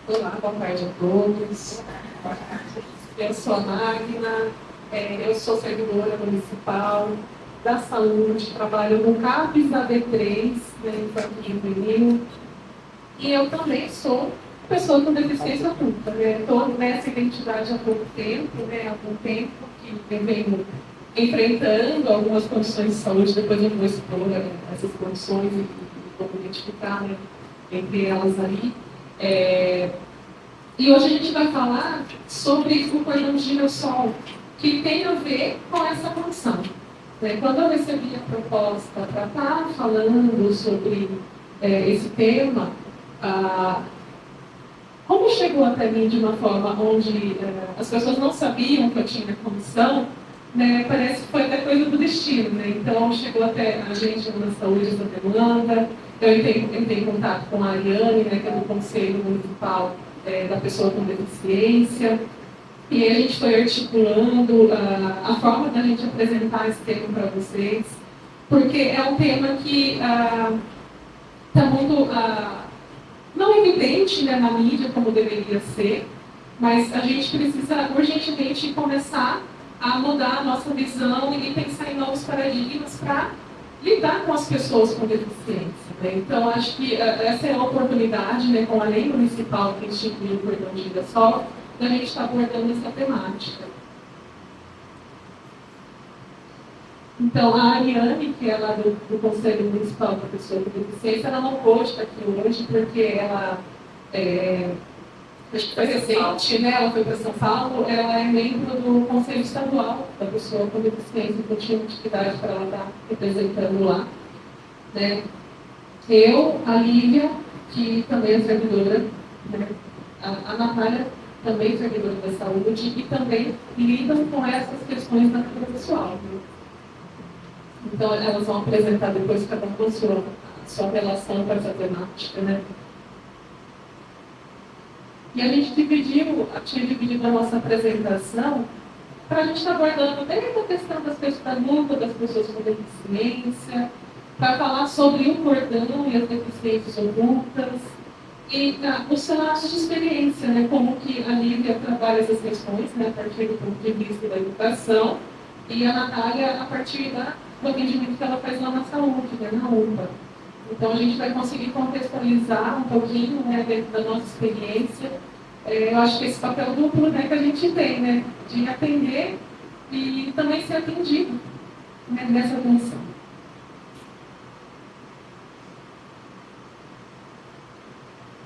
Olá, boa tarde a todos. Eu sou a Magna, eu sou servidora municipal da saúde, trabalho no CAPES AD3, né, Infantil e Juvenil, e eu também sou pessoa com deficiência adulta. Estou nessa identidade há pouco tempo, há algum tempo que eu venho enfrentando algumas condições de saúde, depois eu vou expor essas condições e vou identificar, entre elas aí. E hoje a gente vai falar sobre o cordão de girassol, que tem a ver com essa condição. Quando eu recebi a proposta para estar falando sobre esse tema, como chegou até mim de uma forma onde as pessoas não sabiam que eu tinha condição, parece que foi até coisa do destino. Então, chegou até a gente na saúde essa demanda. Eu entrei em contato com a Ariane, que é do Conselho Municipal da Pessoa com Deficiência, e aí a gente foi articulando a forma da gente apresentar esse tema para vocês, porque é um tema que está muito não evidente, na mídia como deveria ser, mas a gente precisa urgentemente começar a mudar a nossa visão e pensar em novos paradigmas para lidar com as pessoas com deficiência. Então, acho que essa é a oportunidade, com a lei municipal que institui o cordão de girassol, da gente estar abordando essa temática. Então, a Ariane, que é lá do Conselho Municipal da Pessoa com Deficiência, ela não pôde estar aqui hoje, porque ela acho que foi recente, ela foi para São Paulo, ela é membro do Conselho Estadual da Pessoa com Deficiência, então tinha uma atividade para ela estar representando lá. Eu, a Lívia, que também é servidora, a Natália, também servidora da saúde, e também lidam com essas questões na vida pessoal. Então, elas vão apresentar depois cada um com a sua relação com essa temática. E a gente tinha dividido a nossa apresentação para a gente estar abordando desde a questão da luta das pessoas com deficiência, para falar sobre o cordão e as deficiências ocultas, e os relatos de experiência, como que a Lívia trabalha essas questões, a partir do ponto de vista da educação, e a Natália a partir do atendimento que ela faz lá na saúde, na UPA. Então, a gente vai conseguir contextualizar um pouquinho dentro da nossa experiência. Eu acho que esse papel duplo que a gente tem, de atender e também ser atendido nessa atenção.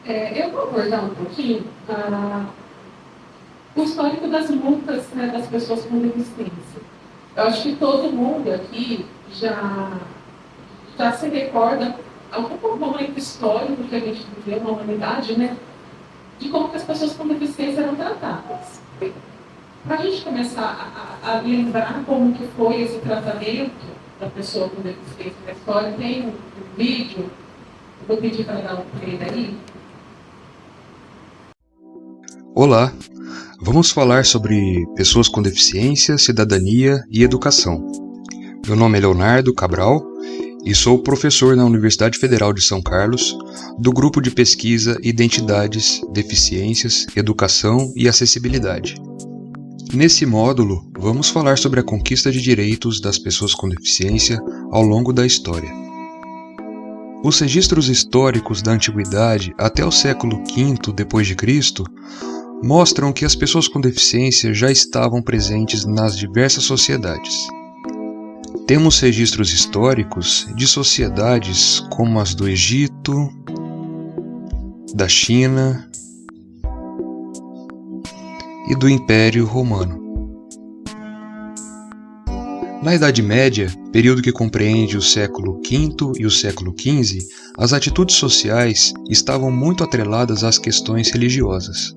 Eu vou abordar um pouquinho o histórico das lutas das pessoas com deficiência. Eu acho que todo mundo aqui já se recorda algum momento histórico que a gente viveu na humanidade, de como que as pessoas com deficiência eram tratadas. Para a gente começar a lembrar como que foi esse tratamento da pessoa com deficiência na história, tem um vídeo, eu vou pedir para dar um play aí. Olá, vamos falar sobre pessoas com deficiência, cidadania e educação. Meu nome é Leonardo Cabral e sou professor na Universidade Federal de São Carlos, do grupo de pesquisa Identidades, Deficiências, Educação e Acessibilidade. Nesse módulo, vamos falar sobre a conquista de direitos das pessoas com deficiência ao longo da história. Os registros históricos da antiguidade até o século V d.C. mostram que as pessoas com deficiência já estavam presentes nas diversas sociedades. Temos registros históricos de sociedades como as do Egito, da China e do Império Romano. Na Idade Média, período que compreende o século V e o século XV, as atitudes sociais estavam muito atreladas às questões religiosas.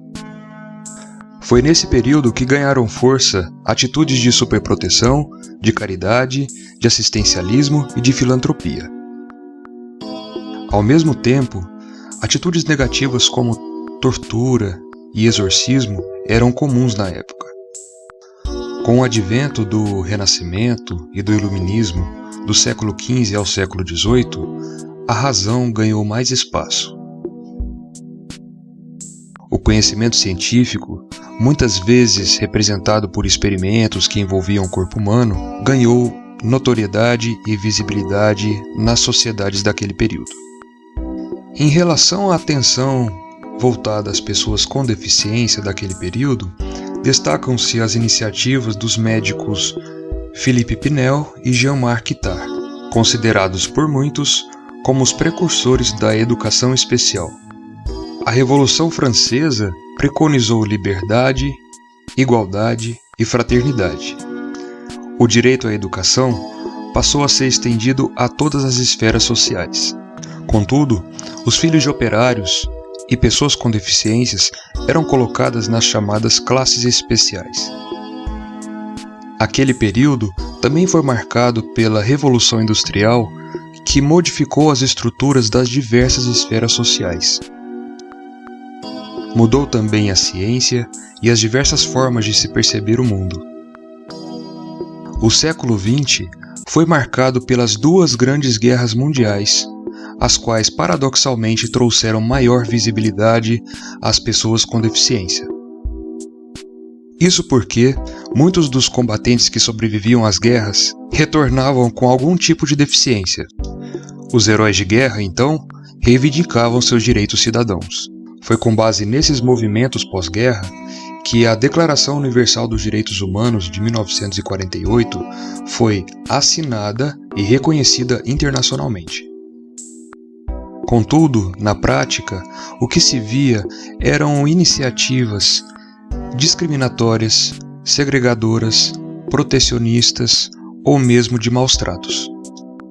Foi nesse período que ganharam força atitudes de superproteção, de caridade, de assistencialismo e de filantropia. Ao mesmo tempo, atitudes negativas como tortura e exorcismo eram comuns na época. Com o advento do Renascimento e do Iluminismo, do século XV ao século XVIII, a razão ganhou mais espaço. O conhecimento científico, muitas vezes representado por experimentos que envolviam o corpo humano, ganhou notoriedade e visibilidade nas sociedades daquele período. Em relação à atenção voltada às pessoas com deficiência daquele período, destacam-se as iniciativas dos médicos Philippe Pinel e Jean-Marc Guittard, considerados por muitos como os precursores da educação especial. A Revolução Francesa preconizou liberdade, igualdade e fraternidade. O direito à educação passou a ser estendido a todas as esferas sociais. Contudo, os filhos de operários e pessoas com deficiências eram colocadas nas chamadas classes especiais. Aquele período também foi marcado pela Revolução Industrial, que modificou as estruturas das diversas esferas sociais. Mudou também a ciência e as diversas formas de se perceber o mundo. O século XX foi marcado pelas duas grandes guerras mundiais, as quais paradoxalmente trouxeram maior visibilidade às pessoas com deficiência. Isso porque muitos dos combatentes que sobreviviam às guerras retornavam com algum tipo de deficiência. Os heróis de guerra, então, reivindicavam seus direitos cidadãos. Foi com base nesses movimentos pós-guerra que a Declaração Universal dos Direitos Humanos de 1948 foi assinada e reconhecida internacionalmente. Contudo, na prática, o que se via eram iniciativas discriminatórias, segregadoras, protecionistas ou mesmo de maus tratos.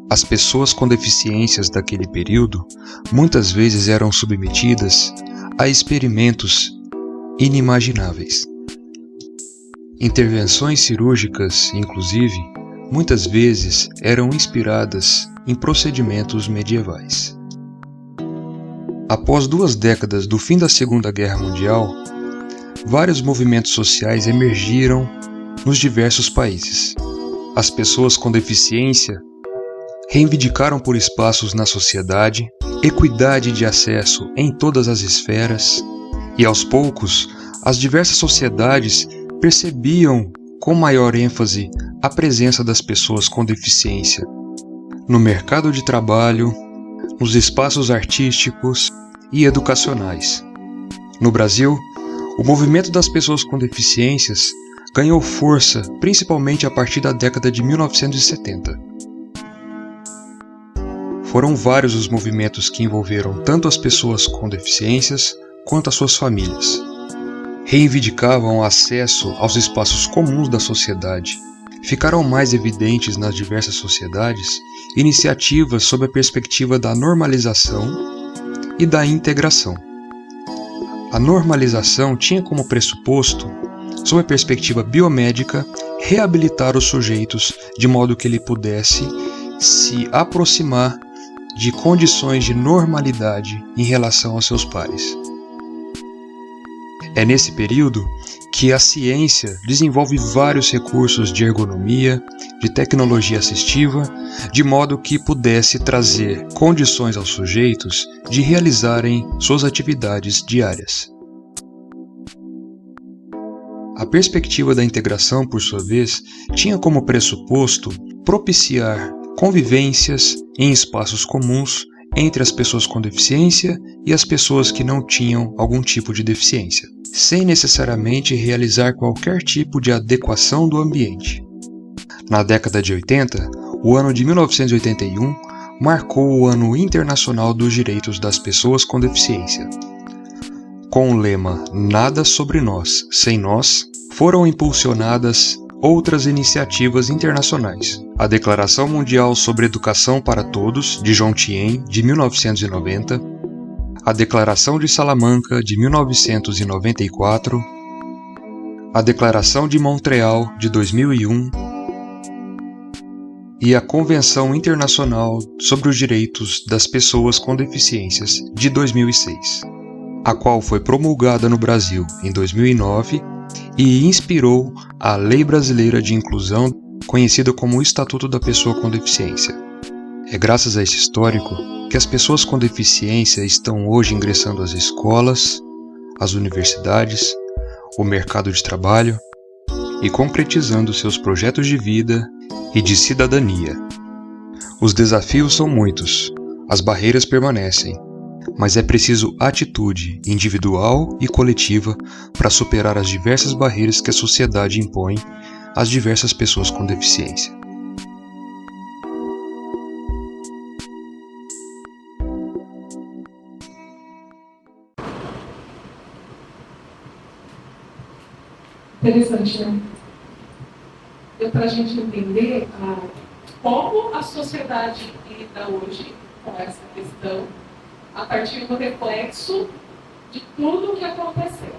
As pessoas com deficiências daquele período muitas vezes eram submetidas a experimentos inimagináveis. Intervenções cirúrgicas, inclusive, muitas vezes eram inspiradas em procedimentos medievais. Após 2 décadas do fim da Segunda Guerra Mundial, vários movimentos sociais emergiram nos diversos países. As pessoas com deficiência reivindicaram por espaços na sociedade, equidade de acesso em todas as esferas, e aos poucos, as diversas sociedades percebiam com maior ênfase a presença das pessoas com deficiência no mercado de trabalho, nos espaços artísticos e educacionais. No Brasil, o movimento das pessoas com deficiências ganhou força principalmente a partir da década de 1970. Foram vários os movimentos que envolveram tanto as pessoas com deficiências quanto as suas famílias. Reivindicavam acesso aos espaços comuns da sociedade. Ficaram mais evidentes nas diversas sociedades iniciativas sob a perspectiva da normalização e da integração. A normalização tinha como pressuposto, sob a perspectiva biomédica, reabilitar os sujeitos de modo que ele pudesse se aproximar de condições de normalidade em relação aos seus pares. É nesse período que a ciência desenvolve vários recursos de ergonomia, de tecnologia assistiva, de modo que pudesse trazer condições aos sujeitos de realizarem suas atividades diárias. A perspectiva da integração, por sua vez, tinha como pressuposto propiciar convivências em espaços comuns entre as pessoas com deficiência e as pessoas que não tinham algum tipo de deficiência, sem necessariamente realizar qualquer tipo de adequação do ambiente. Na década de 80, o ano de 1981 marcou o Ano Internacional dos Direitos das Pessoas com Deficiência. Com o lema Nada sobre nós, sem nós, foram impulsionadas outras iniciativas internacionais. A Declaração Mundial sobre Educação para Todos, de John Tien, de 1990, a Declaração de Salamanca, de 1994, a Declaração de Montreal, de 2001, e a Convenção Internacional sobre os Direitos das Pessoas com Deficiências, de 2006, a qual foi promulgada no Brasil em 2009 e inspirou a Lei Brasileira de Inclusão, conhecida como o Estatuto da Pessoa com Deficiência. É graças a esse histórico que as pessoas com deficiência estão hoje ingressando às escolas, as universidades, o mercado de trabalho e concretizando seus projetos de vida e de cidadania. Os desafios são muitos, as barreiras permanecem, mas é preciso atitude individual e coletiva para superar as diversas barreiras que a sociedade impõe às diversas pessoas com deficiência. Interessante, né? Para a gente entender como a sociedade lida hoje com essa questão, a partir do reflexo de tudo o que aconteceu.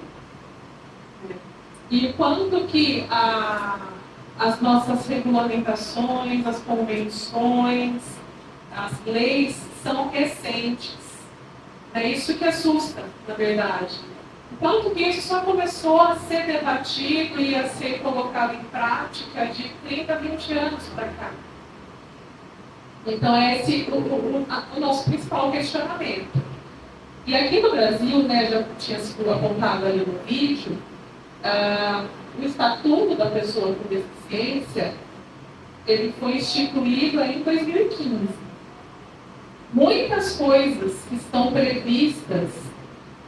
E quanto que as nossas regulamentações, as convenções, as leis são recentes. É isso que assusta, na verdade. Quanto que isso só começou a ser debatido e a ser colocado em prática de 30, 20 anos para cá. Então, é esse o nosso principal questionamento. E aqui no Brasil, né, já tinha sido apontado ali no vídeo, o Estatuto da Pessoa com Deficiência, ele foi instituído aí em 2015. Muitas coisas que estão previstas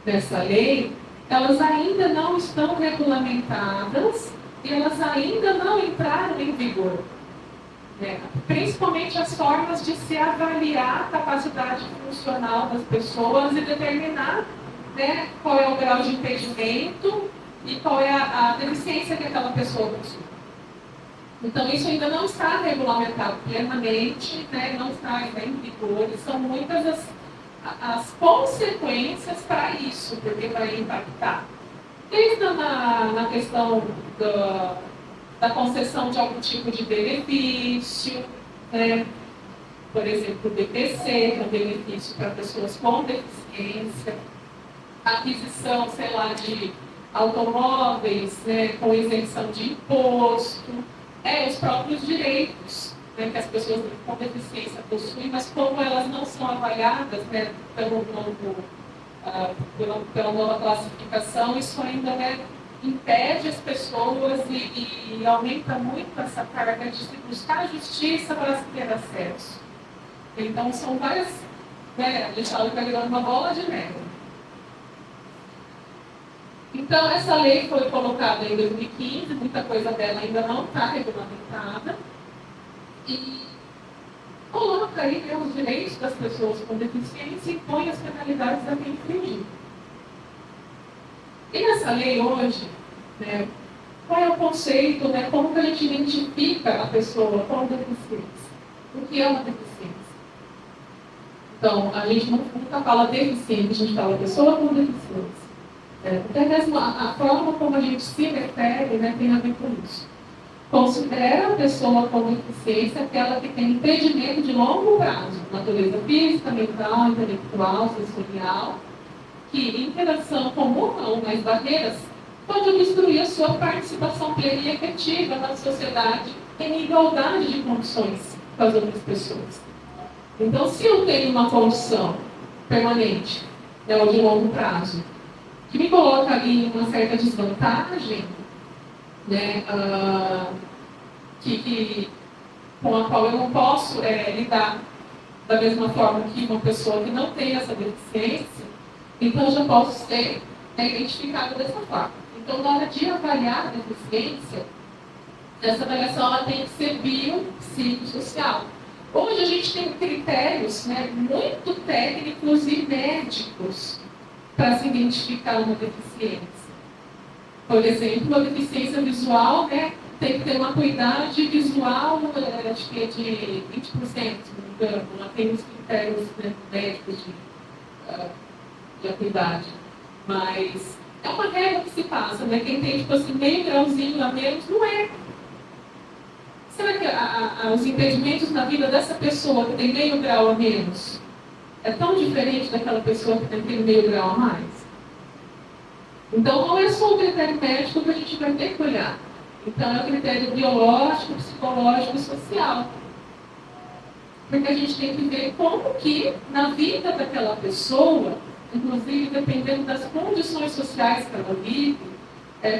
nessa lei, elas ainda não estão regulamentadas e elas ainda não entraram em vigor. Principalmente as formas de se avaliar a capacidade funcional das pessoas e determinar, né, qual é o grau de impedimento e qual é a deficiência que aquela pessoa possui. Então, isso ainda não está regulamentado plenamente, né, não está ainda em vigor, e são muitas as consequências para isso, porque vai impactar. Desde na questão da concessão de algum tipo de benefício, né? Por exemplo, o BPC, que é um benefício para pessoas com deficiência, aquisição, sei lá, de automóveis, né, com isenção de imposto, os próprios direitos, né, que as pessoas com deficiência possuem, mas como elas não são avaliadas, né, pela nova classificação, isso ainda, né, impede as pessoas e aumenta muito essa carga de se buscar justiça para se ter acesso. Então, são várias, né, a gente fala que vai virando uma bola de neve. Então, essa lei foi colocada em 2015, muita coisa dela ainda não está regulamentada, e coloca aí, né, os direitos das pessoas com deficiência e põe as penalidades a quem infringir. E nessa lei hoje, né, qual é o conceito, né, como que a gente identifica a pessoa com deficiência? O que é uma deficiência? Então, a gente nunca fala deficiente, a gente fala pessoa com deficiência. Até mesmo a forma como a gente se refere, né, tem a ver com isso. Considera a pessoa com deficiência aquela que tem impedimento de longo prazo, natureza física, mental, intelectual, sensorial, que em interação comum ou mais barreiras pode obstruir a sua participação plena e efetiva na sociedade em igualdade de condições com as outras pessoas. Então, se eu tenho uma condição permanente, né, ou de longo prazo, que me coloca ali em uma certa desvantagem, né, com a qual eu não posso lidar da mesma forma que uma pessoa que não tem essa deficiência, então eu já posso ser identificada dessa forma. Então, na hora de avaliar a deficiência, essa avaliação ela tem que ser biopsicossocial. Hoje a gente tem critérios, né, muito técnicos e médicos para se identificar uma deficiência. Por exemplo, a deficiência visual, né, tem que ter uma acuidade visual, acho que é de 20%, se não me engano, ela tem os critérios, né, médicos de acuidade. Mas é uma regra que se passa, né? Quem tem, tipo assim, meio grauzinho a menos, não é. Será que os impedimentos na vida dessa pessoa que tem meio grau a menos é tão diferente daquela pessoa que tem meio grau a mais? Então, não é só o critério médico que a gente vai ter que olhar. Então, é o critério biológico, psicológico e social. Porque a gente tem que ver como que, na vida daquela pessoa, inclusive dependendo das condições sociais que ela vive,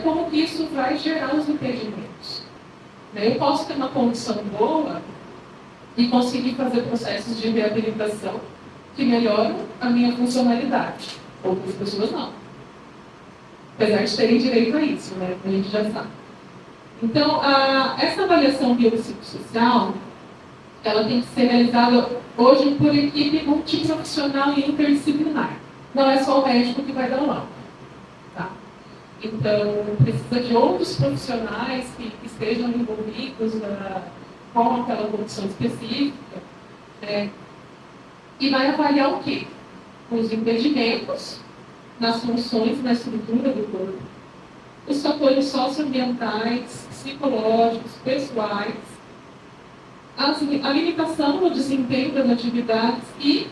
como que isso vai gerar os impedimentos. Eu posso ter uma condição boa e conseguir fazer processos de reabilitação que melhoram a minha funcionalidade. Outras pessoas não. Apesar de terem direito a isso, né? A gente já sabe. Então, essa avaliação biopsicossocial, ela tem que ser realizada hoje por equipe multiprofissional e interdisciplinar. Não é só o médico que vai dar o laudo. Tá? Então, precisa de outros profissionais que estejam envolvidos com aquela condição específica. E vai avaliar o quê? Os impedimentos nas funções, na estrutura do corpo, os fatores socioambientais, psicológicos, pessoais, a limitação no desempenho das atividades e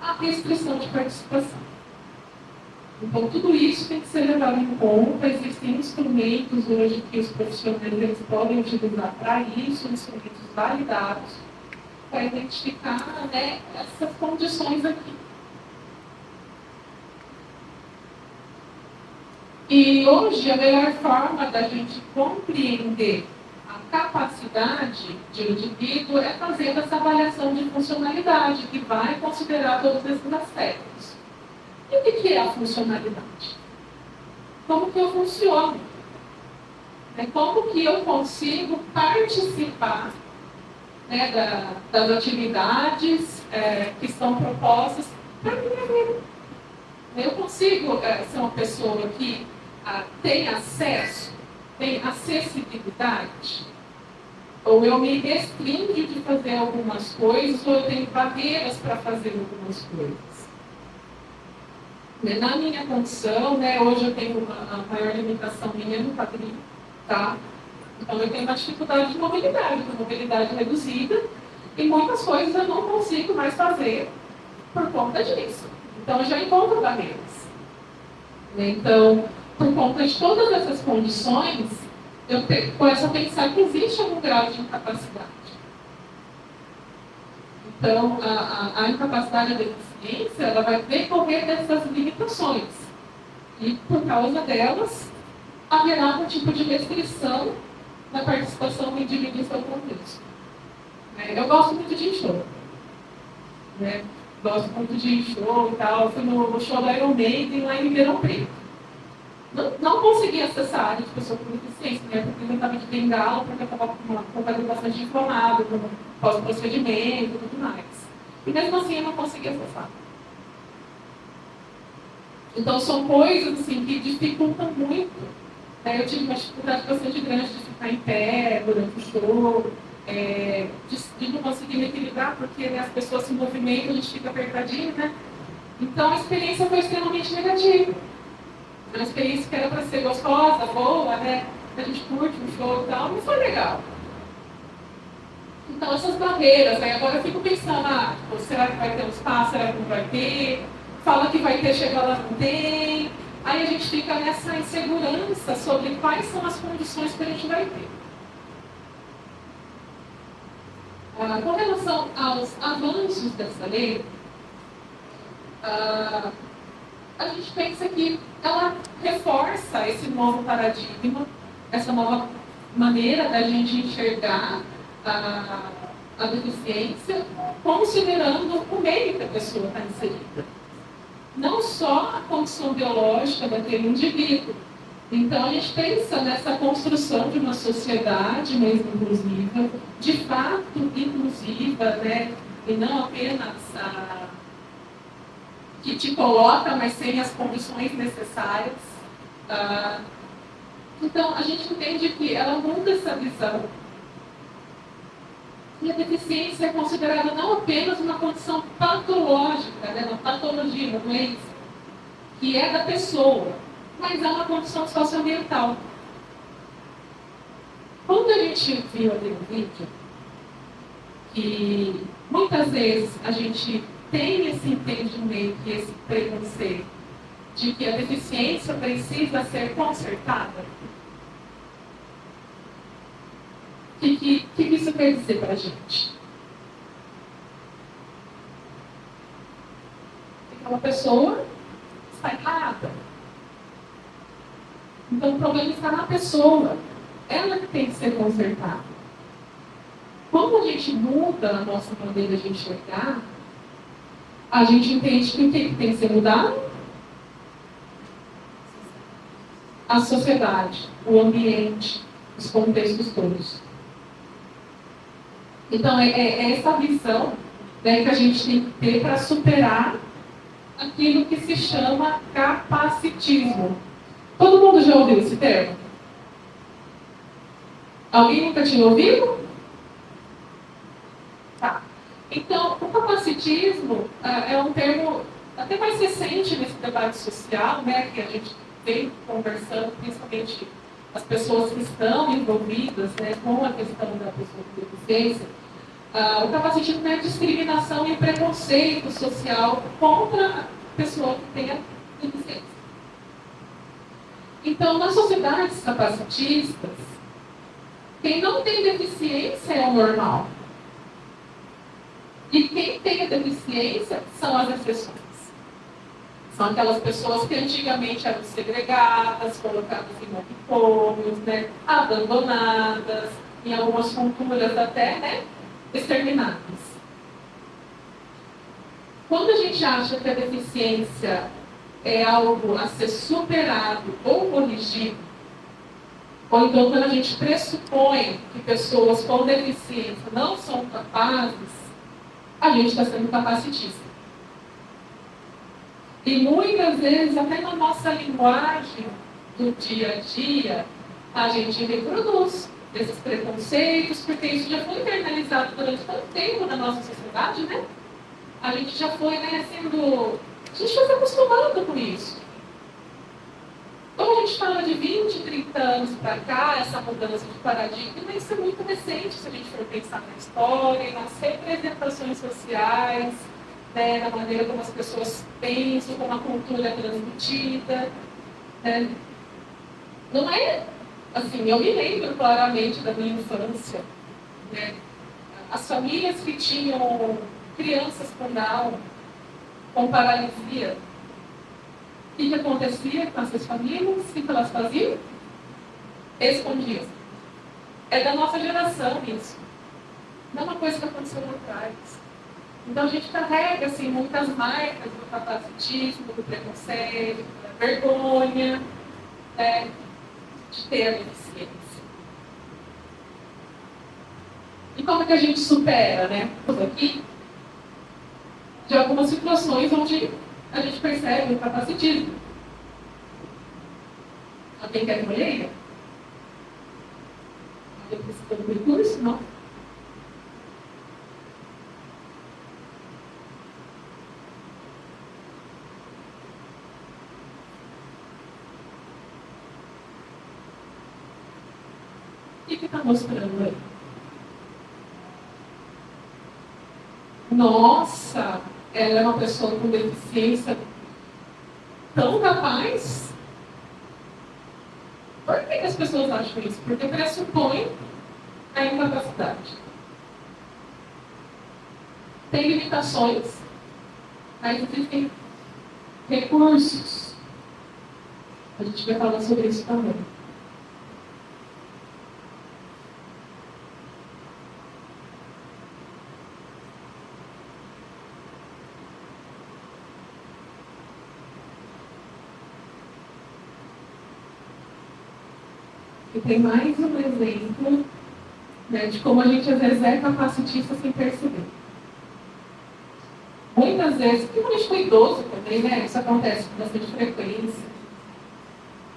a restrição de participação. Então, tudo isso tem que ser levado em conta. Existem instrumentos hoje que os profissionais eles podem utilizar para isso, instrumentos validados, para identificar, né, essas condições aqui. E hoje a melhor forma da gente compreender a capacidade de um indivíduo é fazendo essa avaliação de funcionalidade, que vai considerar todos esses aspectos. E o que é a funcionalidade? Como que eu funciono? Como que eu consigo participar, né, das atividades que estão propostas para a minha vida? Eu consigo ser uma pessoa que tem acesso, tem acessibilidade? Ou eu me restringo de fazer algumas coisas, ou eu tenho barreiras para fazer algumas coisas? Na minha condição, né, hoje eu tenho a maior limitação minha no quadril, tá? Então eu tenho uma dificuldade de mobilidade, uma mobilidade reduzida, e muitas coisas eu não consigo mais fazer por conta disso. Então eu já encontro barreiras. Então, por conta de todas essas condições, eu começo a pensar que existe algum grau de incapacidade. Então, a incapacidade e a deficiência, ela vai decorrer dessas limitações. E, por causa delas, haverá um tipo de restrição na participação do indivíduo em seu contexto. Eu gosto muito de show. Gosto muito de show e tal. Eu fui no show da Iron Maiden lá em Ribeirão Preto. Não consegui acessar a área de pessoa com deficiência, porque eu estava de bengala, porque eu estava com o cabelo bastante inflamado, pós-procedimento e tudo mais. E mesmo assim eu não consegui acessar. Então são coisas assim, que dificultam muito. Eu tive uma dificuldade bastante grande de ficar em pé durante o show, de não conseguir me equilibrar, porque as pessoas se movimentam, a gente fica apertadinho, né? Então a experiência foi extremamente negativa. Uma experiência que era para ser gostosa, boa, né? A gente curte um show e tal, não foi legal. Então essas barreiras, agora eu fico pensando, será que vai ter um espaço, será que não vai ter? Fala que vai ter, chega lá, não tem. Aí a gente fica nessa insegurança sobre quais são as condições que a gente vai ter. Com relação aos avanços dessa lei, a gente pensa que ela reforça esse novo paradigma, essa nova maneira da gente enxergar a deficiência, considerando o meio que a pessoa está inserida. Não só a condição biológica daquele indivíduo. Então, a gente pensa nessa construção de uma sociedade mais inclusiva, de fato inclusiva, né? E não apenas que te coloca, mas sem as condições necessárias. Então, a gente entende que ela muda essa visão. E a deficiência é considerada não apenas uma condição patológica, né, uma patologia, uma doença, que é da pessoa, mas é uma condição socioambiental. Quando a gente viu ali no vídeo, que muitas vezes a gente tem esse entendimento e esse preconceito de que a deficiência precisa ser consertada, o que isso quer dizer para a gente? Aquela pessoa está errada. Então o problema está na pessoa. Ela que tem que ser consertada. Quando a gente muda a nossa maneira de enxergar, a gente entende que o que tem que ser mudado? A sociedade, o ambiente, os contextos todos. Então, é essa visão, né, que a gente tem que ter para superar aquilo que se chama capacitismo. Todo mundo já ouviu esse termo? Alguém nunca tinha ouvido? Tá. Então, o capacitismo é um termo até mais recente nesse debate social, né, que a gente vem conversando, principalmente as pessoas que estão envolvidas, né, com a questão da pessoa com deficiência. O capacitismo é discriminação e preconceito social contra a pessoa que tem a deficiência. Então, nas sociedades capacitistas, quem não tem deficiência é o normal. E quem tem a deficiência são as exceções. São aquelas pessoas que antigamente eram segregadas, colocadas em manicômios, né, abandonadas, em algumas culturas até, né, exterminadas. Quando a gente acha que a deficiência é algo a ser superado ou corrigido, ou então quando a gente pressupõe que pessoas com deficiência não são capazes, a gente está sendo capacitista. E muitas vezes, até na nossa linguagem do dia a dia, a gente reproduz esses preconceitos, porque isso já foi internalizado durante tanto tempo na nossa sociedade, né? A gente já foi, né, a gente foi se acostumando com isso. Então a gente fala de 20, 30 anos para cá, essa mudança de paradigma, isso é muito recente se a gente for pensar na história, nas representações sociais, né, na maneira como as pessoas pensam, como a cultura é transmitida. Né? Não é assim, eu me lembro claramente da minha infância. Né? As famílias que tinham crianças com Down, com paralisia, o que acontecia com essas famílias? O que elas faziam? Escondiam. É da nossa geração isso. Não é uma coisa que aconteceu lá atrás. Então a gente carrega assim, muitas marcas do capacitismo, do preconceito, da vergonha, né, de ter a deficiência. E como é que a gente supera, né? Aqui, de algumas situações onde a gente percebe o capacitismo. Alguém quer colheita? Alguém precisa do recurso? Não. O que está mostrando aí? Nossa, ela é uma pessoa com deficiência tão capaz? Por que as pessoas acham isso? Porque pressupõe a incapacidade. Tem limitações, mas existem recursos. A gente vai falar sobre isso também. E tem mais um exemplo, né, de como a gente às vezes é capacitista sem perceber. Muitas vezes, principalmente com idoso também, né, isso acontece com bastante frequência.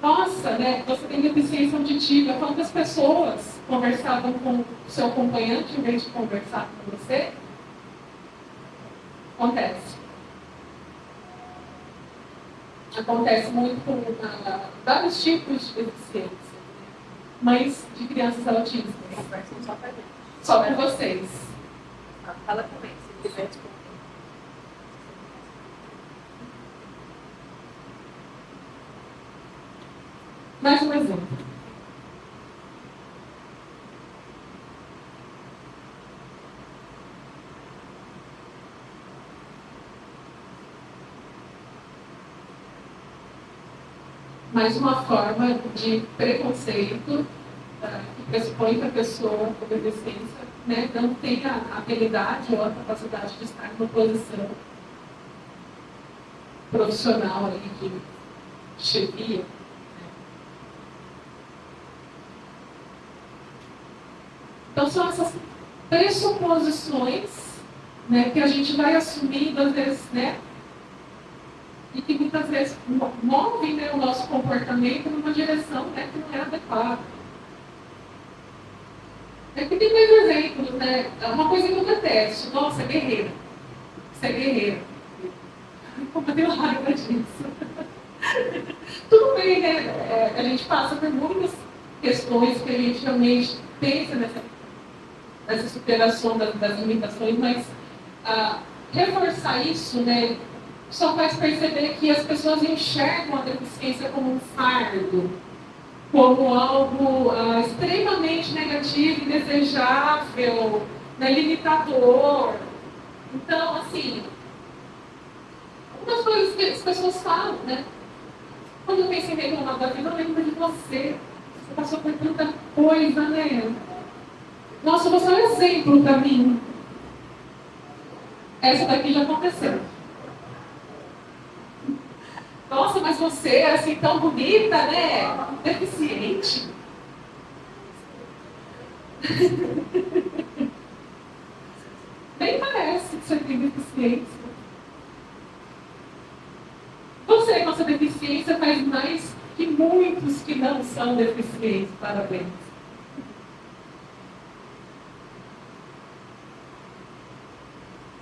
Nossa, né, você tem deficiência auditiva. Quantas pessoas conversavam com o seu acompanhante em vez de conversar com você? Acontece. Acontece muito com vários tipos de deficiência. Mães de crianças autistas. Só pra gente. Só para vocês. Fala também, se quiser responder. Mais um exemplo. mas uma forma de preconceito que pressupõe que a pessoa com deficiência, né, não tenha a habilidade ou a capacidade de estar numa posição profissional ali de chefia. Né? Então são essas pressuposições, né, que a gente vai assumindo às vezes, né, e que muitas vezes movem, né, o nosso comportamento numa direção, né, que não é adequada. Aqui tem dois exemplos, né? Uma coisa que eu detesto. Nossa, guerreira. Você é guerreira. Como eu tenho raiva disso. Tudo bem, né? A gente passa por muitas questões que a gente realmente pensa nessa superação das limitações, mas reforçar isso, né, só faz perceber que as pessoas enxergam a deficiência como um fardo, como algo extremamente negativo, indesejável, né, limitador. Então, assim, algumas coisas que as pessoas falam, né? Quando eu penso em reclamar da vida, eu lembro de você. Você passou por tanta coisa, né? Nossa, você é um exemplo para mim. Essa daqui já aconteceu. Nossa, mas você é assim tão bonita, né? Deficiente. Nem parece que você tem deficiência. Você com essa deficiência faz mais que muitos que não são deficientes. Parabéns.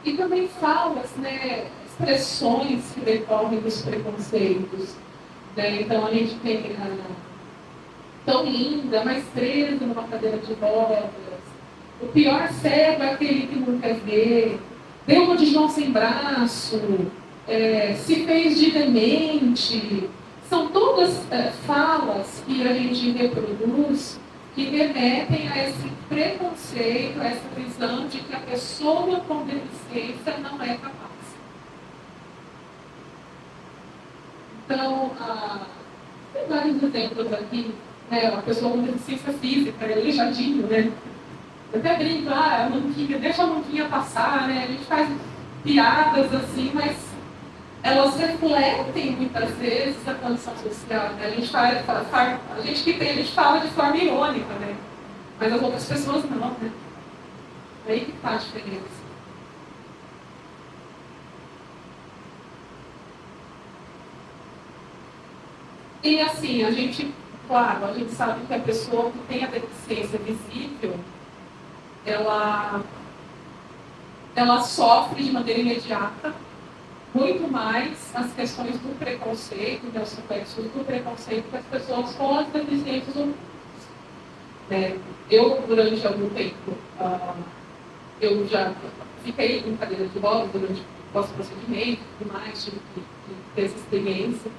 E também falas, né, expressões que decorrem dos preconceitos. Né? Então a gente tem tão linda, mas presa numa cadeira de rodas. O pior cego é aquele que não quer ver. Deu uma de João sem braço. Se fez de demente. São todas falas que a gente reproduz que remetem a esse preconceito, a essa visão de que a pessoa com deficiência não é capaz. Então, tem vários exemplos aqui, né? A pessoa com deficiência física, aleijadinho, né? Eu até brinco, a manquinha, deixa a manquinha passar, né? A gente faz piadas assim, mas elas refletem muitas vezes a condição social, né? A gente fala de forma irônica, né? Mas as outras pessoas não, né? É aí que está a diferença. E assim, a gente sabe que a pessoa que tem a deficiência visível, ela sofre de maneira imediata muito mais as questões do preconceito, dos reflexos do preconceito das pessoas com as deficiências humanas. Eu, durante algum tempo, eu já fiquei em cadeira de rodas durante o pós-procedimento e tudo mais, tive que ter essa experiência.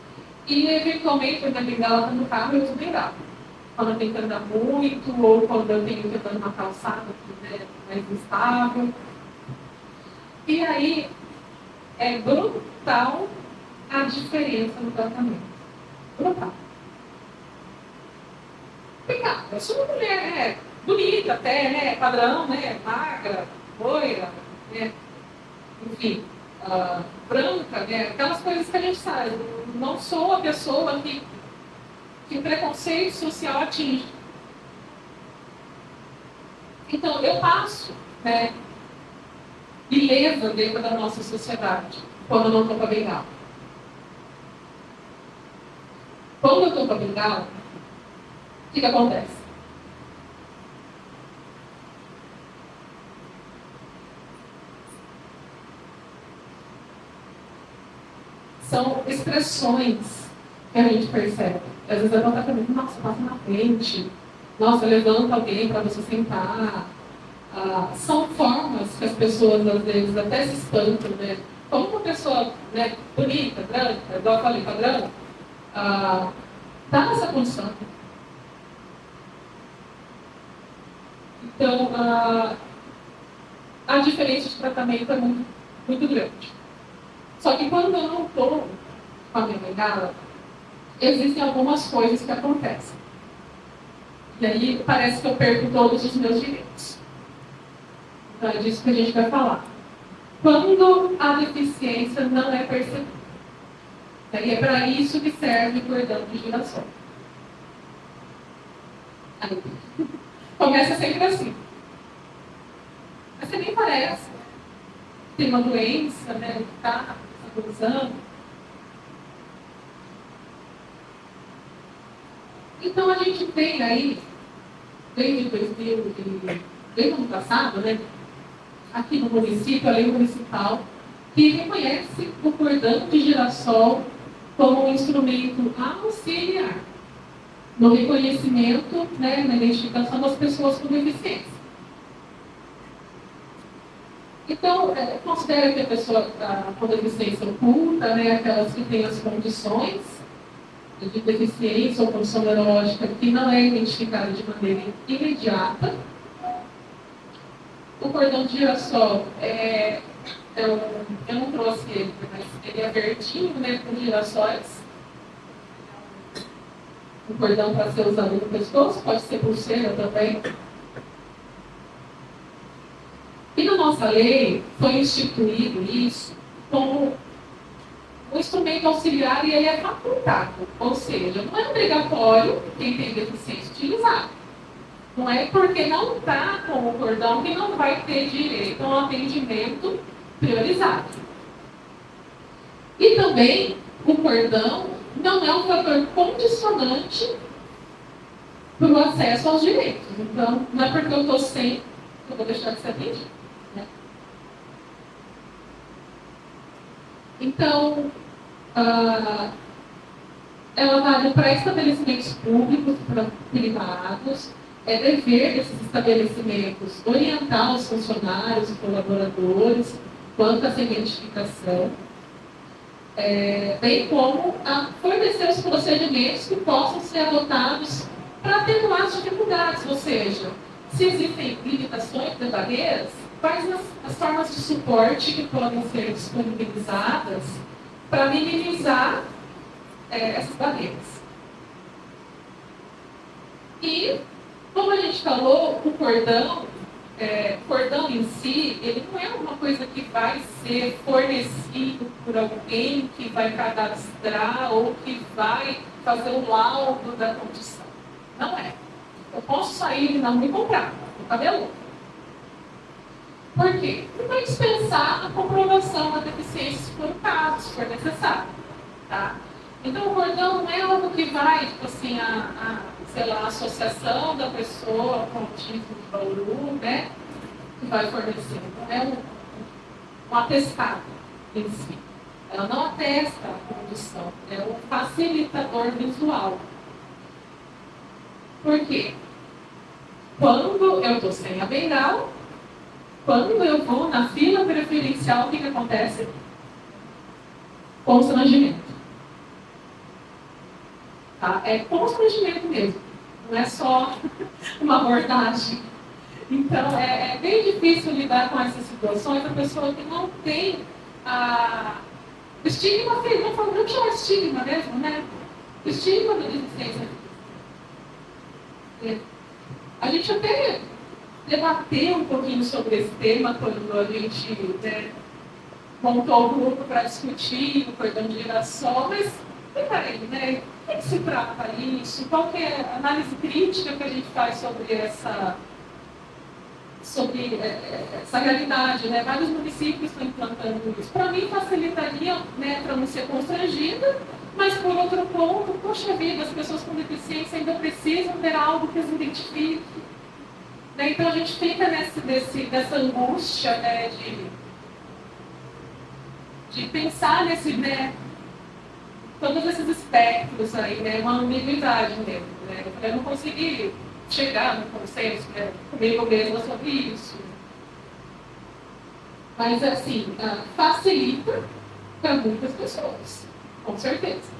E, eventualmente, eu me bengala no carro, eu uso bengala. Quando eu tenho que andar muito, ou quando eu tenho que andar numa calçada que é mais instável. E aí, é brutal a diferença no tratamento. Brutal. Cara, eu sou uma mulher bonita até, né? Padrão, né? Magra, loira, né? Enfim, branca, né? Aquelas coisas que a gente sabe. Não sou a pessoa que o preconceito social atinge. Então, eu passo, né, ilesa dentro da nossa sociedade quando eu não estou com a bengala. Quando eu estou com a bengala, o que acontece? São expressões que a gente percebe. Às vezes eu estou falando, nossa, passa na frente, nossa, levanta alguém para você sentar. São formas que as pessoas, às vezes, até se espantam, né? Como uma pessoa, né, bonita, branca, igual eu falei, padrão, está nessa condição. Então, a diferença de tratamento é muito, muito grande. Só que quando eu não estou com a minha bengala, existem algumas coisas que acontecem. E aí parece que eu perco todos os meus direitos. Então é disso que a gente vai falar. Quando a deficiência não é percebida. E é para isso que serve o cordão de girassol. Aí, começa sempre assim. Mas você nem parece. Tem uma doença, né? Que está usando. Então a gente tem aí, desde 2000, desde o ano passado, né? Aqui no município, a lei municipal, que reconhece o cordão de girassol como um instrumento auxiliar no reconhecimento, né, na identificação das pessoas com deficiência. Então, considera que a pessoa com deficiência oculta, né, aquelas que têm as condições de deficiência ou condição neurológica que não é identificada de maneira imediata. O cordão de girassol eu não trouxe ele, mas ele é verdinho, né, com girassóis. Um cordão para ser usado no pescoço, pode ser pulseira também. E na nossa lei foi instituído isso como um instrumento auxiliar e ele é facultado, ou seja, não é obrigatório quem tem deficiência utilizar. Não é porque não está com o cordão que não vai ter direito a um atendimento priorizado. E também o cordão não é um fator condicionante para o acesso aos direitos. Então, não é porque eu estou sem que eu vou deixar de ser atendido. Né? Então, ela vale para estabelecimentos públicos, para privados. É dever desses estabelecimentos orientar os funcionários e colaboradores quanto a essa identificação, bem como a fornecer os procedimentos que possam ser adotados para atenuar as dificuldades, ou seja, se existem limitações de barreiras, quais as formas de suporte que podem ser disponibilizadas para minimizar essas barreiras. E, como a gente falou, o cordão em si, ele não é uma coisa que vai ser fornecido por alguém que vai cadastrar ou que vai fazer o laudo da condição. Não é. Eu posso sair na rua e comprar no cabelo. Por quê? Porque vai dispensar a comprovação da deficiência se for o caso, se for necessário. Tá? Então, o cordão não é algo que vai, tipo assim, sei lá, a associação da pessoa com o título de Bauru, né, que vai fornecer. Não é um atestado em si. Ela não atesta a condição, é um facilitador visual. Por quê? Quando eu estou sem a bengala, quando eu vou na fila preferencial, o que acontece? Constrangimento. Tá? É constrangimento mesmo, não é só uma abordagem. Então, é bem difícil lidar com essas situações, a pessoa que não tem o estigma, não chama estigma mesmo, né? O estigma da deficiência. A gente até debateu um pouquinho sobre esse tema quando a gente montou o grupo para discutir o cordão de girassol, mas peraí, né? O que se trata isso? Qual que é a análise crítica que a gente faz sobre essa realidade, né? Vários municípios estão implantando isso. Para mim, facilitaria, né, para não ser constrangida, mas, por outro ponto, poxa vida, as pessoas com deficiência ainda precisam ter algo que as identifique. Né? Então, a gente fica nessa angústia, né, de pensar nesse, né, todos esses espectros aí, né, uma ambiguidade mesmo. Né? Eu não consegui chegar no consenso, né, comigo mesma sobre isso. Mas, assim, facilita para muitas pessoas, com certeza.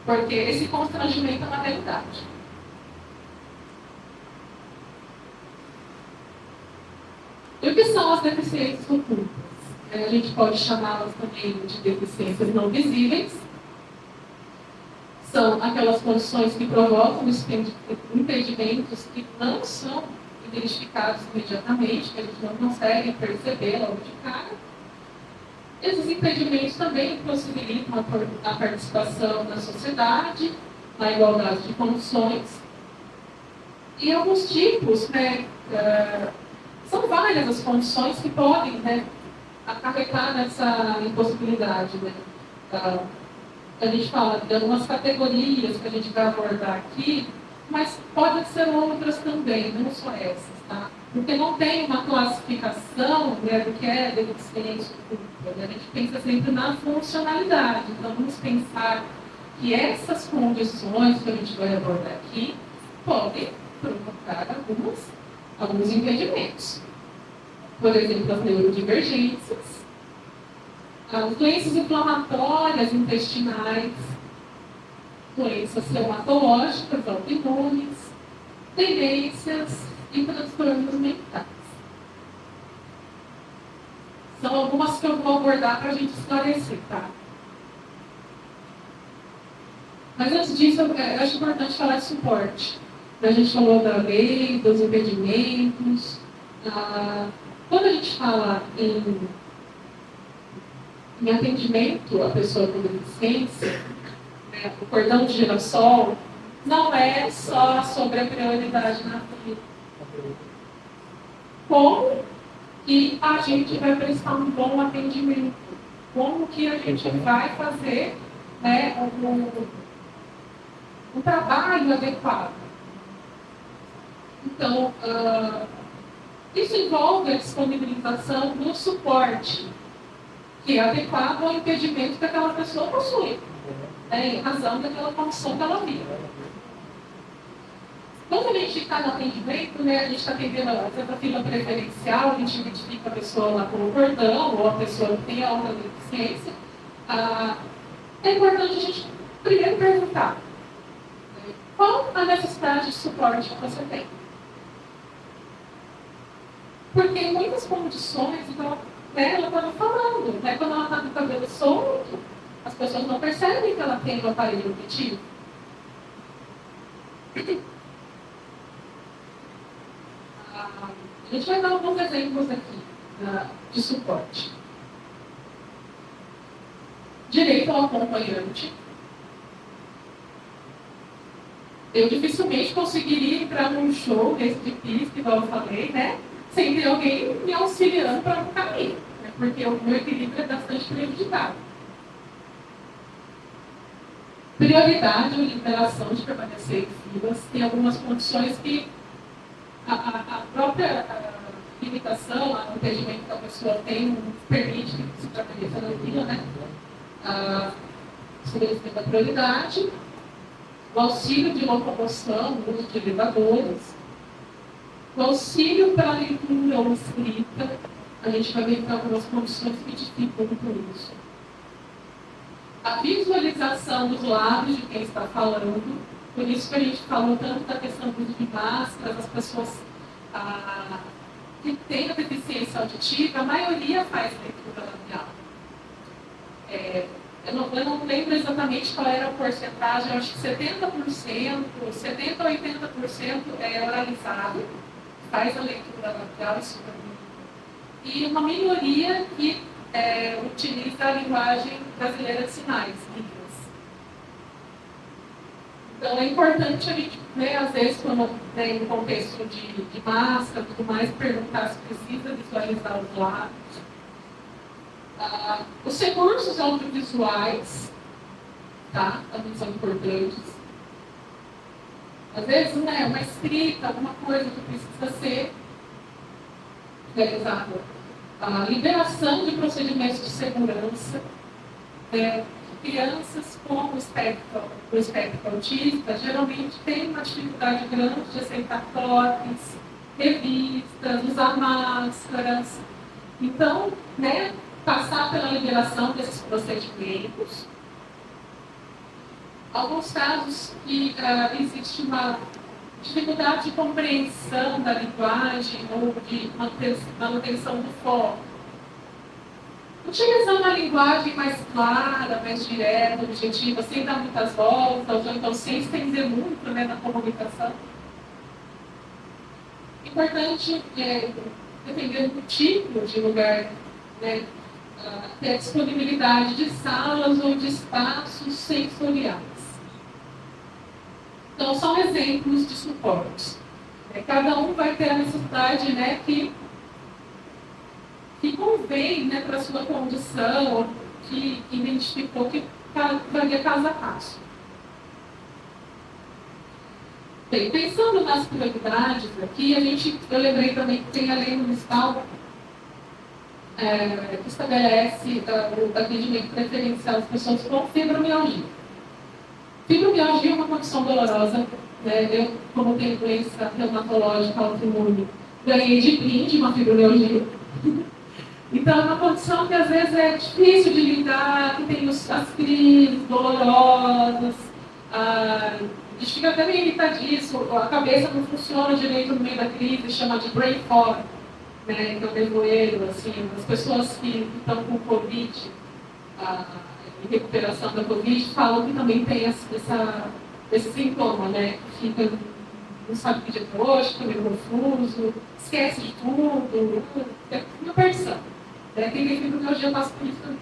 Porque esse constrangimento é uma realidade. E o que são as deficiências ocultas? A gente pode chamá-las também de deficiências não visíveis. são aquelas condições que provocam impedimentos que não são identificados imediatamente, que a gente não consegue perceber logo de cara. Esses impedimentos também possibilitam a participação na sociedade, na igualdade de condições. E alguns tipos, né, são várias as condições que podem, né, acarretar nessa impossibilidade. Né. A gente fala de algumas categorias que a gente vai abordar aqui, mas podem ser outras também, não só essas, tá? Porque não tem uma classificação, né, do que é deficiência pública. Né? A gente pensa sempre na funcionalidade. Então, vamos pensar que essas condições que a gente vai abordar aqui podem provocar alguns impedimentos. Por exemplo, as neurodivergências, as doenças inflamatórias intestinais, doenças reumatológicas, autoimunes, demências e transtornos mentais. São algumas que eu vou abordar para a gente esclarecer, tá? Mas antes disso, eu acho importante falar de suporte. A gente falou da lei, dos impedimentos. Quando a gente fala em atendimento à pessoa com deficiência, né, o cordão de girassol não é só sobre a prioridade na vida. Como que a gente vai prestar um bom atendimento? Como que a gente vai fazer, né, um trabalho adequado? Então, isso envolve a disponibilização do suporte, que é adequado ao impedimento que aquela pessoa possui, né, em razão daquela condição que ela vive. Quando a gente está no atendimento, né, a gente está atendendo a fila preferencial, a gente identifica a pessoa lá com o cordão, ou a pessoa que tem alguma deficiência. É importante a gente primeiro perguntar, né, qual a necessidade de suporte que você tem. Porque em muitas condições, então, né, ela estava falando, né, quando ela está com o cabelo solto, as pessoas não percebem que ela tem um aparelho auditivo. A gente vai dar alguns exemplos aqui de suporte. Direito ao acompanhante. Eu dificilmente conseguiria entrar num show desse de pista, igual eu falei, né? Sem ter alguém me auxiliando para um caminho, né? Porque o meu equilíbrio é bastante prejudicado. Prioridade ou liberação de permanecer em filas. Tem algumas condições que a própria limitação, o impedimento que a pessoa tem, não permite que se permaneça na fila, né? Estabelecimento da prioridade, o auxílio de locomoção, o uso de elevadores, o auxílio para a leitura ou escrita. A gente vai ver que algumas condições que dificultam isso. A visualização dos lábios de quem está falando. Por isso que a gente falou tanto da questão do uso de máscaras, as pessoas que têm a deficiência auditiva, a maioria faz leitura labial. Eu não lembro exatamente qual era a porcentagem, eu acho que 70%, 70% a 80% é oralizado, faz a leitura labial e surdo. E uma minoria que utiliza a linguagem brasileira de sinais, Libras. Então é importante a gente, né, às vezes, quando tem um contexto de máscara e tudo mais, perguntar se precisa visualizar os lábios. Os recursos audiovisuais, tá, também são importantes. Às vezes, né, uma escrita, alguma coisa que precisa ser realizada. A liberação de procedimentos de segurança. Crianças com o espectro autista geralmente têm uma dificuldade grande de aceitar toques, revistas, usar máscaras. Então, né, passar pela liberação desses procedimentos. Alguns casos que existe uma dificuldade de compreensão da linguagem ou de manutenção do foco. utilizando uma linguagem mais clara, mais direta, objetiva, sem dar muitas voltas, ou então sem estender muito, né, na comunicação. Importante, dependendo do tipo de lugar, né, ter a disponibilidade de salas ou de espaços sensoriais. Então, são exemplos de suportes. Cada um vai ter a necessidade, né, que convém, né, para a sua condição, que identificou que varia caso a caso. Bem, pensando nas prioridades aqui, eu lembrei também que tem a lei municipal que estabelece o atendimento preferencial às pessoas com fibromialgia. Fibromialgia é uma condição dolorosa, né? Eu, como tenho doença reumatológica autoimune, ganhei de brinde uma fibromialgia. Então, é uma condição que às vezes é difícil de lidar, que tem as crises dolorosas, a gente fica até meio irritadíssimo, a cabeça não funciona direito no meio da crise, chama de brain fog, né, que é o nevoeiro, assim, as pessoas que estão com Covid, em recuperação da Covid, falam que também tem esse sintoma, né, que fica, não sabe o que dia é hoje, fica meio confuso, esquece de tudo, é uma perdição. Quem tem fibromialgia passa por isso também.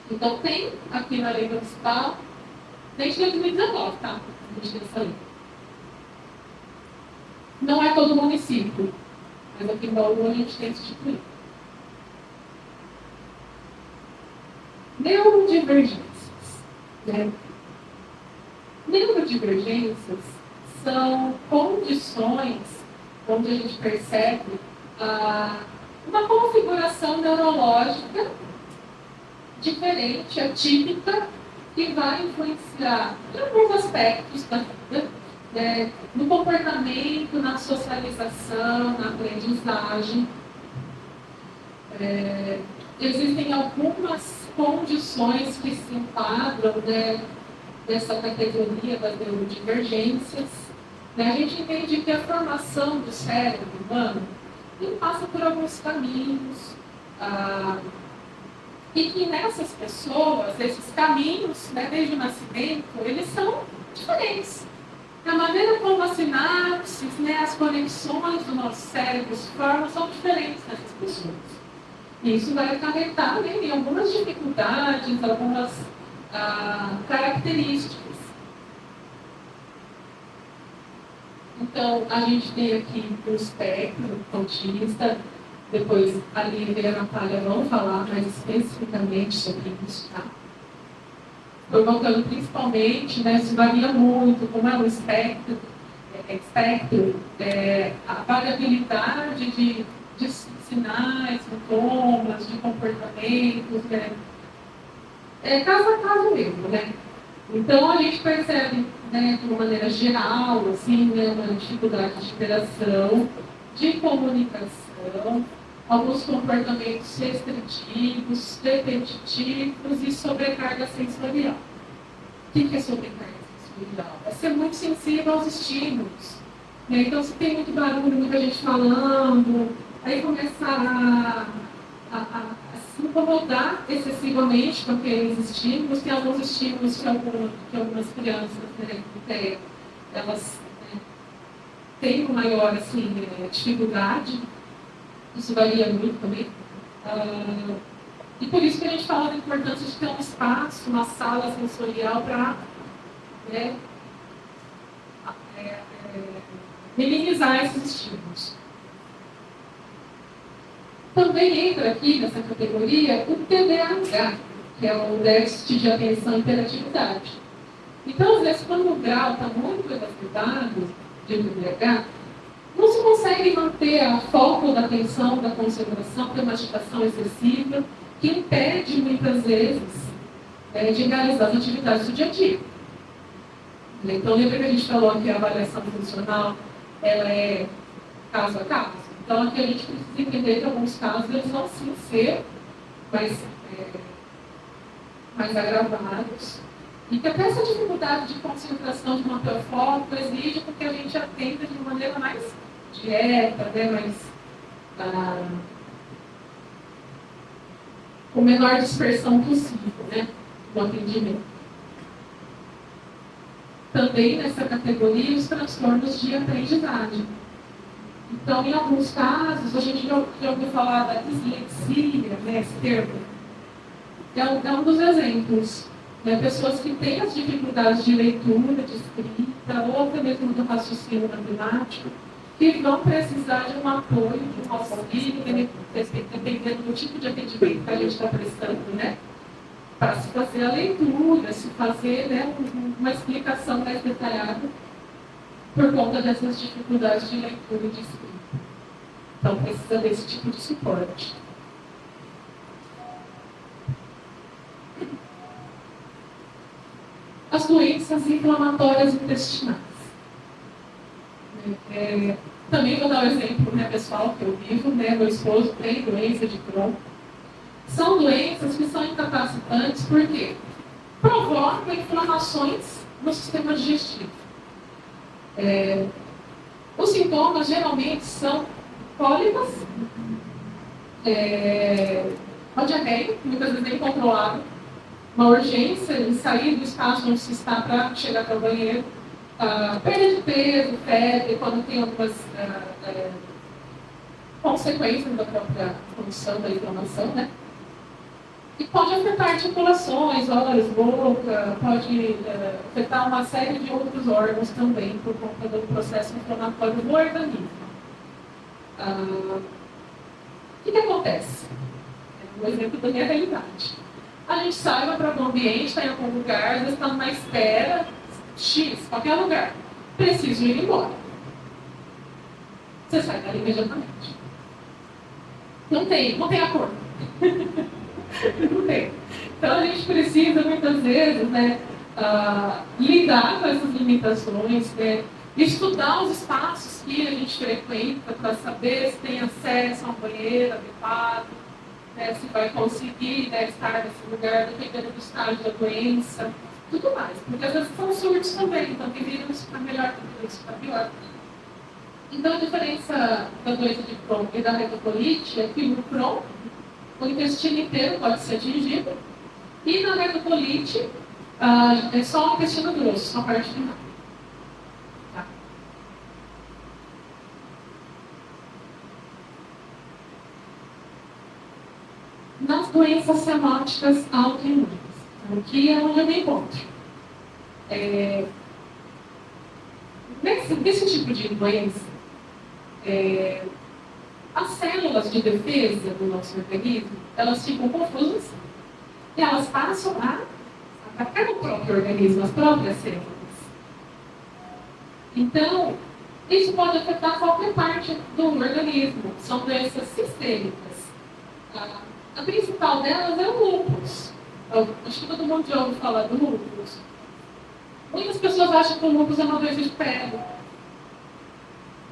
Então, tem aqui na lei municipal, desde 2019, tá? A gente tem essa lei. Não é todo município, mas aqui em Bauru a gente tem instituído. Neurodivergências. Né? Neurodivergências são condições onde a gente percebe uma configuração neurológica diferente, atípica, que vai influenciar em alguns aspectos da vida, né, no comportamento, na socialização, na aprendizagem. Existem algumas condições que se enquadram, né, nessa categoria das neurodivergências. Né? A gente entende que a formação do cérebro humano ele passa por alguns caminhos, e que nessas pessoas, esses caminhos, né, desde o nascimento, eles são diferentes. A maneira como as sinapses, né, as conexões do nosso cérebro se formam são diferentes nessas pessoas. E isso vai acarretar, né, em algumas dificuldades, algumas características. Então, a gente tem aqui o espectro autista, depois a Lívia e a Natália vão falar mais especificamente sobre isso, tá? Colocando principalmente, né, isso varia muito, como é o espectro, a variabilidade de sinais, sintomas, de comportamentos, né? Caso a caso mesmo, né? Então, a gente percebe, né, de uma maneira geral, assim, né, uma dificuldade de interação, de comunicação, alguns comportamentos restritivos, repetitivos e sobrecarga sensorial. O que é sobrecarga sensorial? É ser muito sensível aos estímulos. Né? Então, se tem muito barulho, muita gente falando, aí começa a se incomodar excessivamente com aqueles estímulos. Tem alguns estímulos que algumas crianças, né, elas têm uma maior assim, dificuldade. Isso varia muito também. E por isso que a gente fala da importância de ter um espaço, uma sala sensorial para, né, minimizar esses estímulos. Também entra aqui nessa categoria o TDAH, que é o déficit de atenção e hiperatividade. Então, às vezes, quando o grau está muito exacerbado de TDAH, não se consegue manter a foco da atenção, da concentração, tem uma agitação excessiva, que impede, muitas vezes, de realizar as atividades do dia a dia. Então, lembra que a gente falou que a avaliação funcional ela é caso a caso? Então, aqui a gente precisa entender que alguns casos eles vão sim ser mais agravados. E que até essa dificuldade de concentração, de manter o foco, exige que a gente atenda de maneira mais direta, né, mais com menor dispersão possível, né, no atendimento. Também nessa categoria, os transtornos de aprendizagem. Então, em alguns casos, a gente já ouviu falar da dislexia, né, esse termo. É um dos exemplos. Né, pessoas que têm as dificuldades de leitura, de escrita, ou até mesmo do raciocínio matemático, que vão precisar de um apoio, de um auxílio, dependendo do tipo de atendimento que a gente está prestando, né? Para se fazer a leitura, se fazer, né, uma explicação mais detalhada por conta dessas dificuldades de leitura e de escrita. Então, precisa desse tipo de suporte. As doenças inflamatórias intestinais. Também vou dar um exemplo, né, pessoal, que eu vivo, né, meu esposo tem doença de Crohn. São doenças que são incapacitantes porque provocam inflamações no sistema digestivo. Os sintomas geralmente são cólicas, uma diarreia, muitas vezes nem controlada, uma urgência em sair do espaço onde se está para chegar para o banheiro, perda de peso, febre, quando tem algumas consequências da própria condição da inflamação, né? E pode afetar articulações, olhos, boca, pode afetar uma série de outros órgãos também, por conta do processo inflamatório do organismo. O que acontece? É um exemplo da minha realidade. A gente sai, vai para algum ambiente, está em algum lugar, às vezes está numa espera, X, qualquer lugar. Preciso ir embora. Você sai dali imediatamente. Não tem acordo. Não tem. Então a gente precisa, muitas vezes, né, lidar com essas limitações, né, estudar os espaços que a gente frequenta para saber se tem acesso a um banheiro adequado, né, se vai conseguir, né, estar nesse lugar, dependendo do estágio da doença, tudo mais. Porque às vezes são surtos também, então tem vírus para melhor, tem vírus para pior. Então a diferença da doença de Crohn e da retocolite é que no Crohn, o intestino inteiro pode ser atingido, e na retocolite é só o intestino grosso, só a parte final. Tá. Nas doenças semóticas autoimunes, aqui é onde eu me encontro. Nesse tipo de doença, as células de defesa do nosso organismo, elas ficam confusas e elas passam a atacar o próprio organismo, as próprias células. Então, isso pode afetar qualquer parte do organismo. São doenças sistêmicas. A principal delas é o lúpus. Acho que todo mundo já ouviu falar do lúpus. Muitas pessoas acham que o lúpus é uma doença de pele.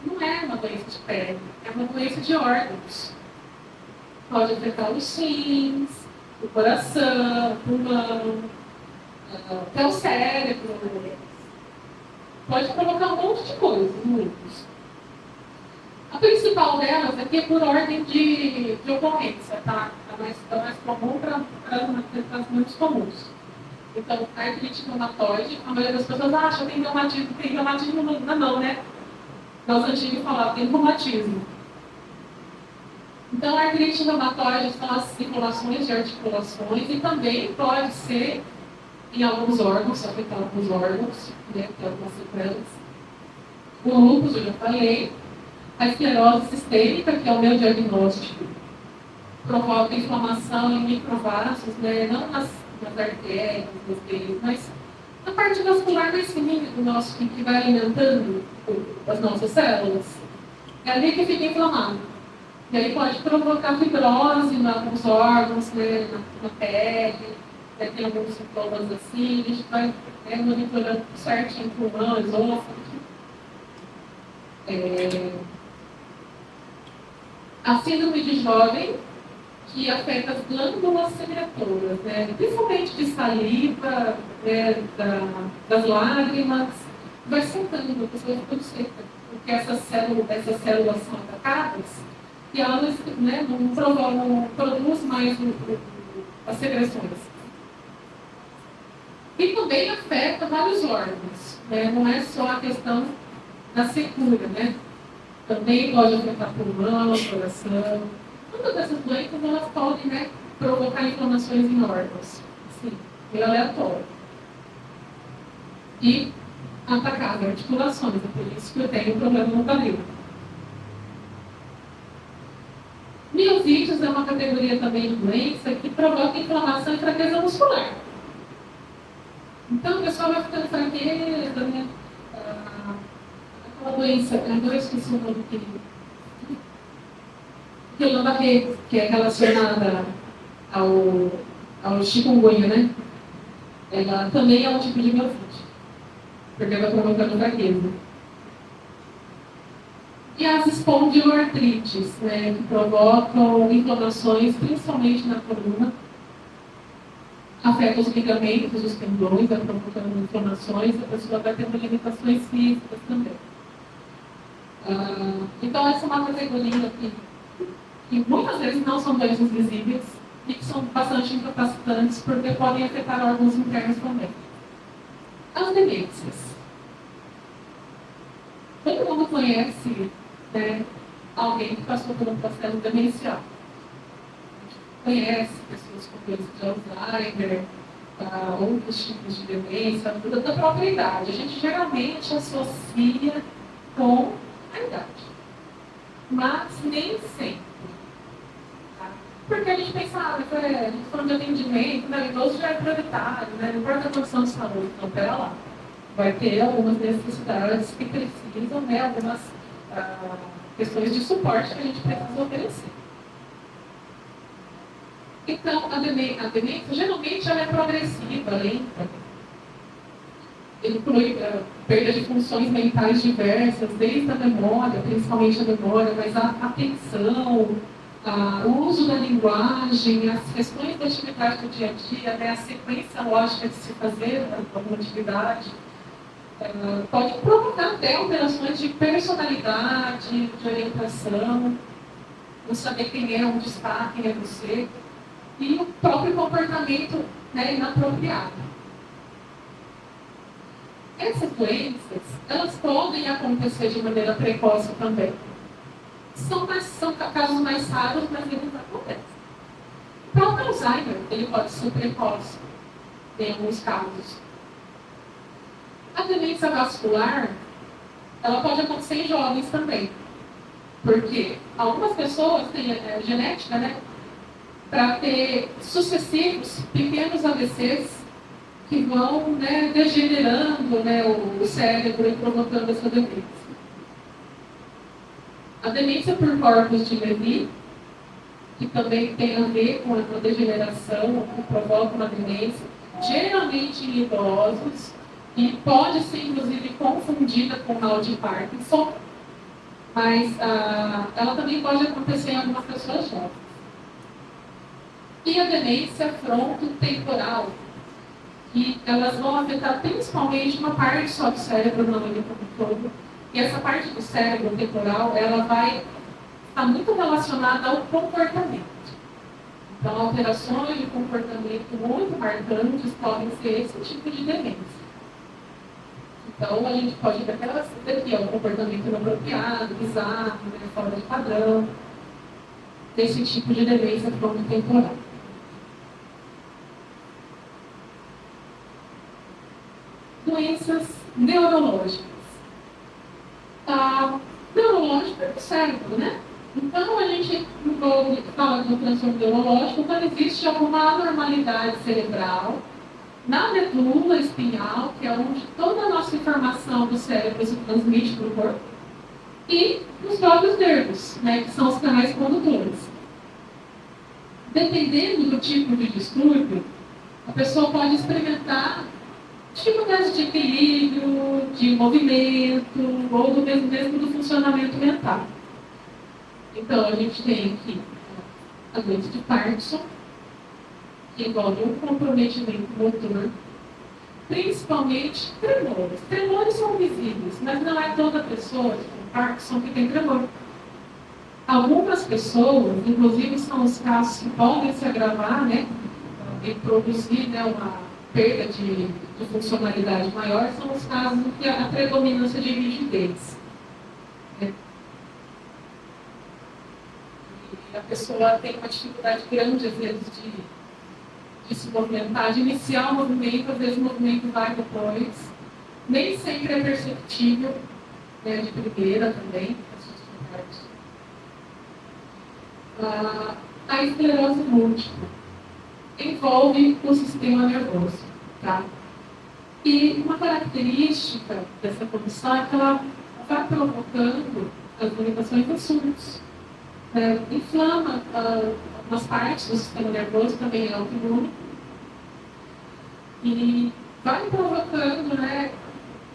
Não é uma doença de pele, é uma doença de órgãos. Pode afetar os rins, o coração, o pulmão, até o cérebro. Pode provocar um monte de coisas no lúpus. A principal delas é que é por ordem de ocorrência, tá? É mais comum para as menos comuns. Então, a artrite reumatoide, a maioria das pessoas acha que tem reumatismo na mão, né? Nós antigos falavam, tem reumatismo. Então, a artrite reumatoide são as inflamações de articulações e também pode ser em alguns órgãos, afetar alguns órgãos, né, tem algumas sequelas. O lúpus, eu já falei. A esclerose sistêmica, que é o meu diagnóstico, provoca inflamação em microvasos, né, não nas artérias, nos veios, mas na parte vascular mais fininha do nosso, que vai alimentando as nossas células. É ali que fica inflamado. E aí pode provocar fibrose nos órgãos, né, na pele, né, tem alguns sintomas assim, a gente vai monitorando certinho pulmão, esôfago. A síndrome de Joven, que afeta as glândulas secretoras, né, principalmente de saliva, né, das lágrimas, vai secando, a pessoa fica tudo seca, porque essas células são atacadas e elas, né, não produzem mais as secreções. E também afeta vários órgãos, né? Não é só a questão da secura, né? Também pode afetar pulmão, coração. Todas essas doenças elas podem, né, provocar inflamações em órgãos, assim, meio aleatório. E atacar as articulações, é por isso que eu tenho um problema no quadril. Miositis é uma categoria também de doença que provoca inflamação e fraqueza muscular. Então, o pessoal vai ficando fraqueza, né? Aquela doença, agora eu esqueci o nome que Guillain-Barré, que é relacionada ao chikungunya, né? Ela também é um tipo de miosite, porque vai provocando fraqueza. E as espondiloartrites, né, que provocam inflamações, principalmente na coluna, afeta os ligamentos, os tendões, vai provocando inflamações, a pessoa vai tendo limitações físicas também. Então, essa é uma categoria que muitas vezes não são doenças visíveis e que são bastante incapacitantes porque podem afetar órgãos internos também. As demências. Todo mundo conhece, né, alguém que passou por um processo demencial. Conhece pessoas com doença de Alzheimer, outros tipos de demência, da própria idade. A gente geralmente associa com a idade, mas nem sempre. Tá? Porque a gente pensa, a gente falando de atendimento, né, o idoso já é prioritário, né, não importa a condição de saúde, então pera lá. Vai ter algumas necessidades que precisam, né, algumas questões de suporte que a gente precisa oferecer. Então, a demência, geralmente, ela é progressiva, lenta. Inclui perda de funções mentais diversas, desde a memória, principalmente a memória, mas a atenção, o uso da linguagem, as questões da atividade do dia a dia, né, a sequência lógica de se fazer alguma atividade, pode provocar até alterações de personalidade, de orientação, não saber quem é, onde está, quem é você, e o próprio comportamento, né, inapropriado. Essas doenças, elas podem acontecer de maneira precoce também. São casos mais raros, mas eles acontecem. O próprio Alzheimer, ele pode ser precoce, em alguns casos. A demência vascular, ela pode acontecer em jovens também. Porque algumas pessoas têm genética, né, para ter sucessivos pequenos AVCs que vão, né, degenerando, né, o cérebro e provocando essa demência. A demência por corpos de Levy, que também tem a ver com a degeneração, que provoca uma demência, geralmente em idosos, e pode ser, inclusive, confundida com mal de Parkinson, mas ela também pode acontecer em algumas pessoas jovens. E a demência frontotemporal, que elas vão afetar principalmente uma parte só do cérebro, não ele como todo. E essa parte do cérebro temporal, ela vai estar muito relacionada ao comportamento. Então, alterações de comportamento muito marcantes podem ser esse tipo de demência. Então, a gente pode ver aquelas daqui, um comportamento inapropriado, bizarro, né, fora de padrão, desse tipo de demência frontotemporal. Doenças neurológicas. Neurológica é do cérebro, né? Então, a gente fala de um transtorno neurológico quando existe alguma anormalidade cerebral na medula espinhal, que é onde toda a nossa informação do cérebro se transmite para o corpo, e nos próprios nervos, né, que são os canais condutores. Dependendo do tipo de distúrbio, a pessoa pode experimentar dificuldades de equilíbrio, de movimento, ou mesmo do funcionamento mental. Então, a gente tem aqui a doença de Parkinson, que envolve um comprometimento motor, principalmente tremores. Tremores são visíveis, mas não é toda pessoa com Parkinson que tem tremor. Algumas pessoas, inclusive são os casos que podem se agravar, né, e produzir, né, uma perda de funcionalidade maior são os casos em que a predominância de rigidez. Né? E a pessoa tem uma dificuldade grande, às vezes, de se movimentar, de iniciar o movimento, às vezes o movimento vai depois. Nem sempre é perceptível, né, de primeira também. A esclerose múltipla envolve o sistema nervoso, tá? E uma característica dessa condição é que ela vai provocando as limitações dos surtos. Inflama algumas partes do sistema nervoso, também é autoimune, e vai provocando, né,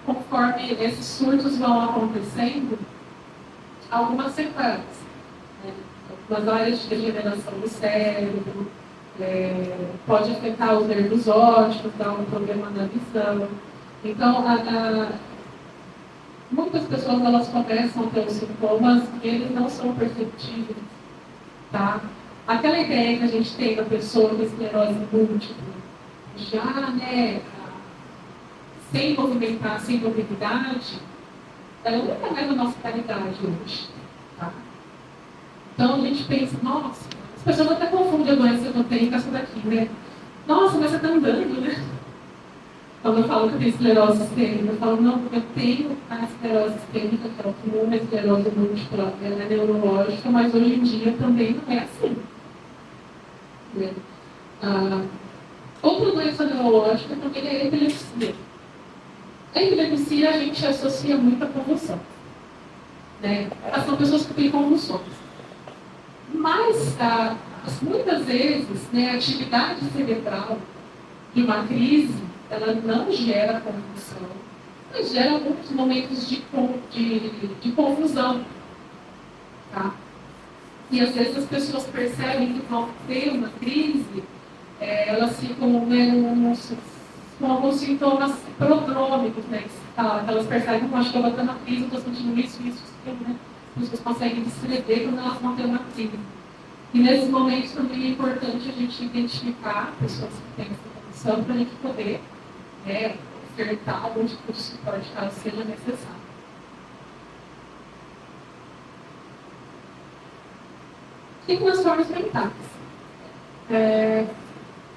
conforme esses surtos vão acontecendo, algumas sequelas, né? Algumas áreas de degeneração do cérebro, pode afetar os nervos ópticos, dar um problema na visão. Então, muitas pessoas elas começam a ter os sintomas e eles não são perceptíveis, tá? Aquela ideia que a gente tem da pessoa com esclerose múltipla, já, né, sem movimentar, sem mobilidade, ela não é mais a nossa realidade hoje, tá? Então a gente pensa, nossa, as pessoas até confundem a doença que eu tenho com essa daqui, né? Nossa, mas você está andando, né? Quando eu falo que eu tenho esclerose sistêmica, eu falo, não, eu tenho a esclerose sistêmica, que é o comum, a esclerose múltipla, ela é neurológica, mas hoje em dia também não é assim. Né? Outra doença neurológica também é a epilepsia. A epilepsia a gente associa muito à convulsão. Né? São pessoas que têm convulsões. Mas, muitas vezes, né, a atividade cerebral de uma crise, ela não gera convulsão, mas gera alguns momentos de confusão. Tá? E às vezes as pessoas percebem que vão ter uma crise, elas ficam, né, com alguns sintomas prodrômicos, né? Elas percebem que acho que eu vou ter uma crise, eu estou sentindo isso, né? As pessoas conseguem descrever quando elas vão ter uma crise. E nesses momentos também é importante a gente identificar pessoas que têm essa condição para a gente poder, né, ofertar algum tipo de suporte caso seja necessário. E transtornos mentais.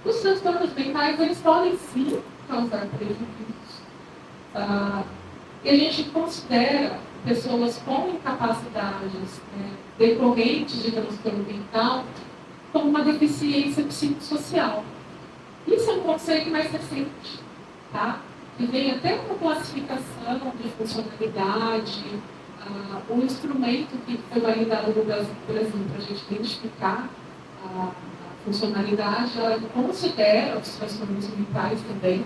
Os transtornos mentais, eles podem sim causar prejuízos. E a gente considera pessoas com incapacidades, decorrentes de transtorno mental como uma deficiência psicossocial. Isso é um conceito mais recente, tá? E vem até uma classificação de funcionalidade, um instrumento que foi validado no Brasil, por exemplo, para a gente identificar a funcionalidade, ela considera os transtornos mentais também.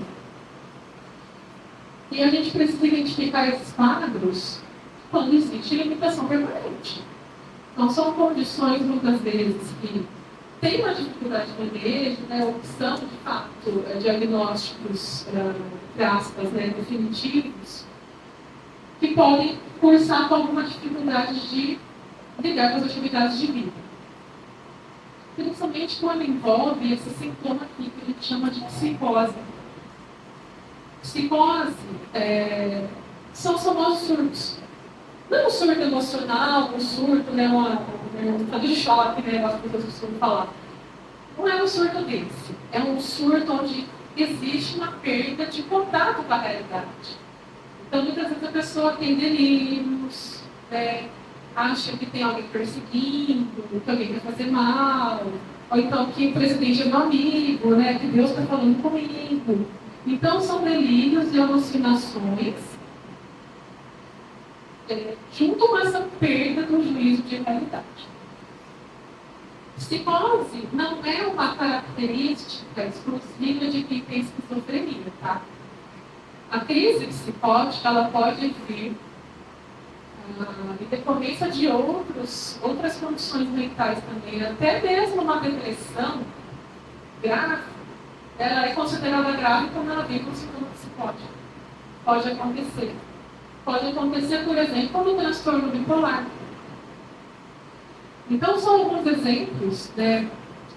E a gente precisa identificar esses quadros quando existe limitação permanente. Então, são condições, muitas vezes, que têm uma dificuldade de manejo, né, ou que são, de fato, diagnósticos, entre aspas, né, definitivos, que podem cursar com alguma dificuldade de lidar com as atividades de vida. Principalmente quando envolve esse sintoma aqui, que a gente chama de psicose. Psicose são os famosos surtos. Não um surto emocional, um surto, né, um estado de choque, né, as pessoas costumam falar. Não é um surto desse. É um surto onde existe uma perda de contato com a realidade. Então, muitas vezes a pessoa tem delírios, né, acha que tem alguém perseguindo, que alguém quer fazer mal, ou então que o presidente é meu amigo, né, que Deus está falando comigo. Então, são delírios e alucinações junto com essa perda do juízo de realidade. Psicose não é uma característica exclusiva de quem tem esquizofrenia, tá? A crise psicótica, ela pode vir em decorrência de outras condições mentais também, até mesmo uma depressão grave, ela é considerada grave quando ela vem com sintoma psicótico. Pode acontecer. Pode acontecer, por exemplo, no transtorno bipolar. Então, são alguns exemplos, né,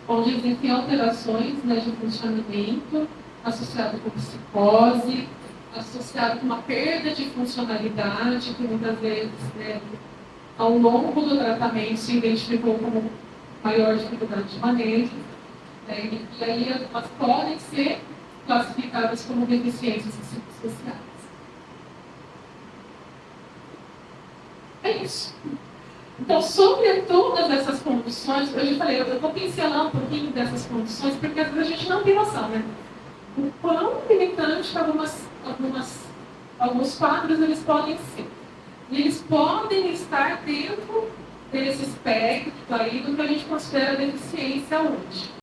onde existem alterações, né, de funcionamento, associado com psicose, associado com uma perda de funcionalidade, que muitas vezes, né, ao longo do tratamento se identificou como maior dificuldade de manejo, né, e aí elas podem ser classificadas como deficiências psicossociais. É isso. Então, sobre todas essas condições, eu já falei, eu estou pincelando um pouquinho dessas condições, porque às vezes a gente não tem noção, né? O quão limitante que alguns quadros eles podem ser. E eles podem estar dentro desse espectro aí do que a gente considera deficiência hoje.